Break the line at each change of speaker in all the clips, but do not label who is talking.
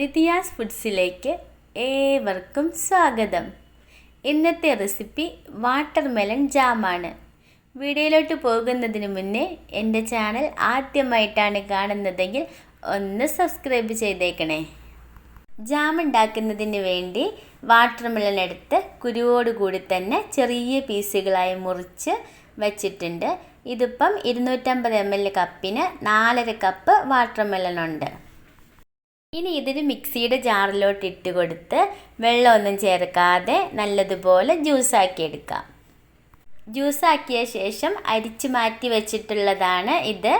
നിധിയാസ് ഫുഡ്സിലേക്ക് ഏവർക്കും സ്വാഗതം. ഇന്നത്തെ റെസിപ്പി വാട്ടർമെലൺ ജാമാണ്. വീഡിയോയിലോട്ട് പോകുന്നതിന് മുന്നേ എൻ്റെ ചാനൽ ആദ്യമായിട്ടാണ് കാണുന്നതെങ്കിൽ ഒന്ന് സബ്സ്ക്രൈബ് ചെയ്തേക്കണേ. ജാം ഉണ്ടാക്കുന്നതിന് വേണ്ടി വാട്ടർമെലൺ എടുത്ത് കുരുവോടുകൂടി തന്നെ ചെറിയ പീസുകളായി മുറിച്ച് വച്ചിട്ടുണ്ട്. ഇതിപ്പം 250 ml കപ്പിന് 4.5 കപ്പ് വാട്ടർമെലൺ ഉണ്ട്. ഇനി ഇതൊരു മിക്സിയുടെ ജാറിലോട്ട് ഇട്ട് കൊടുത്ത് വെള്ളമൊന്നും ചേർക്കാതെ നല്ലതുപോലെ ജ്യൂസാക്കി എടുക്കാം. ജ്യൂസാക്കിയ ശേഷം അരിച്ച് മാറ്റി വെച്ചിട്ടുള്ളതാണ് ഇത്.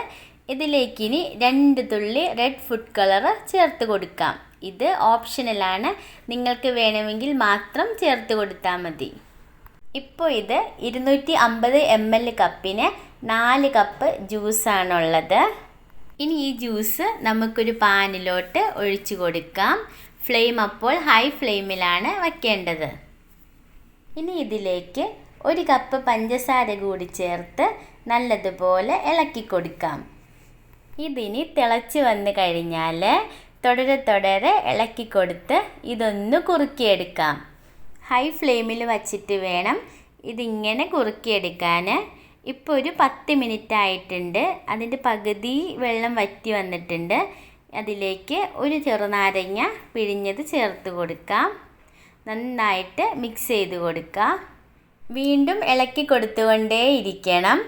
ഇതിലേക്ക് ഇനി 2 തുള്ളി റെഡ് ഫുഡ് കളർ ചേർത്ത് കൊടുക്കാം. ഇത് ഓപ്ഷണലാണ്, നിങ്ങൾക്ക് വേണമെങ്കിൽ മാത്രം ചേർത്ത് കൊടുത്താൽ മതി. ഇപ്പോൾ ഇത് 250 ml കപ്പിന് 4 കപ്പ് ജ്യൂസാണുള്ളത്. ഇനി ഈ ജ്യൂസ് നമുക്കൊരു പാനിലോട്ട് ഒഴിച്ചു കൊടുക്കാം. ഫ്ലെയിം അപ്പോൾ ഹൈ ഫ്ലെയിമിലാണ് വയ്ക്കേണ്ടത്. ഇനി ഇതിലേക്ക് 1 കപ്പ് പഞ്ചസാര കൂടി ചേർത്ത് നല്ലതുപോലെ ഇളക്കി കൊടുക്കാം. ഇതിനി തിളച്ച് വന്ന് കഴിഞ്ഞാൽ തുടരെ ഇളക്കി കൊടുത്ത് ഇതൊന്ന് കുറുക്കിയെടുക്കാം. ഹൈ ഫ്ലെയിമിൽ വച്ചിട്ട് വേണം ഇതിങ്ങനെ കുറുക്കിയെടുക്കാൻ. ഇപ്പോൾ ഒരു 10 മിനിറ്റ് ആയിട്ടുണ്ട്. അതിൻ്റെ പകുതി വെള്ളം വറ്റി വന്നിട്ടുണ്ട്. അതിലേക്ക് ഒരു ചെറുനാരങ്ങ പിഴിഞ്ഞത് ചേർത്ത് കൊടുക്കാം. നന്നായിട്ട് മിക്സ് ചെയ്ത് കൊടുക്കുക. വീണ്ടും ഇളക്കി കൊടുത്തുകൊണ്ടേ ഇരിക്കണം.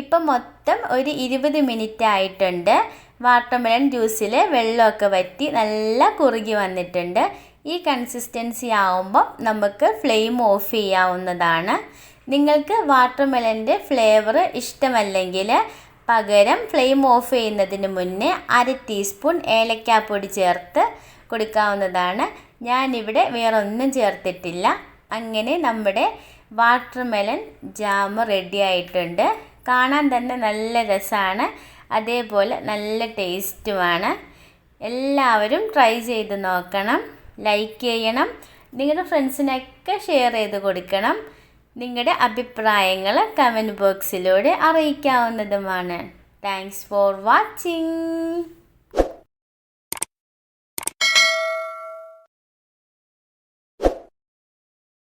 ഇപ്പം മൊത്തം ഒരു 20 മിനിറ്റ് ആയിട്ടുണ്ട്. വാട്ടർമെലൺ ജ്യൂസിൽ വെള്ളമൊക്കെ വറ്റി നല്ല കുറുകി വന്നിട്ടുണ്ട്. ഈ കൺസിസ്റ്റൻസി ആവുമ്പോൾ നമുക്ക് ഫ്ലെയിം ഓഫ് ചെയ്യാവുന്നതാണ്. നിങ്ങൾക്ക് വാട്ടർമെലൻ്റെ ഫ്ലേവർ ഇഷ്ടമല്ലെങ്കിൽ പകരം ഫ്ലെയിം ഓഫ് ചെയ്യുന്നതിന് മുന്നേ 1/2 ടീസ്പൂൺ ഏലക്കാപ്പൊടി ചേർത്ത് കൊടുക്കാവുന്നതാണ്. ഞാനിവിടെ വേറെ ഒന്നും ചേർത്തിട്ടില്ല. അങ്ങനെ നമ്മുടെ വാട്ടർമെലൺ ജാം റെഡി ആയിട്ടുണ്ട്. കാണാൻ തന്നെ നല്ല രസമാണ്, അതേപോലെ നല്ല ടേസ്റ്റുമാണ്. എല്ലാവരും ട്രൈ ചെയ്ത് നോക്കണം. ലൈക്ക് ചെയ്യണം. നിങ്ങളുടെ ഫ്രണ്ട്സിനൊക്കെ ഷെയർ ചെയ്ത് കൊടുക്കണം. നിങ്ങളുടെ അഭിപ്രായങ്ങൾ കമൻറ്റ് ബോക്സിലൂടെ അറിയിക്കാവുന്നതുമാണ്. Thanks for watching.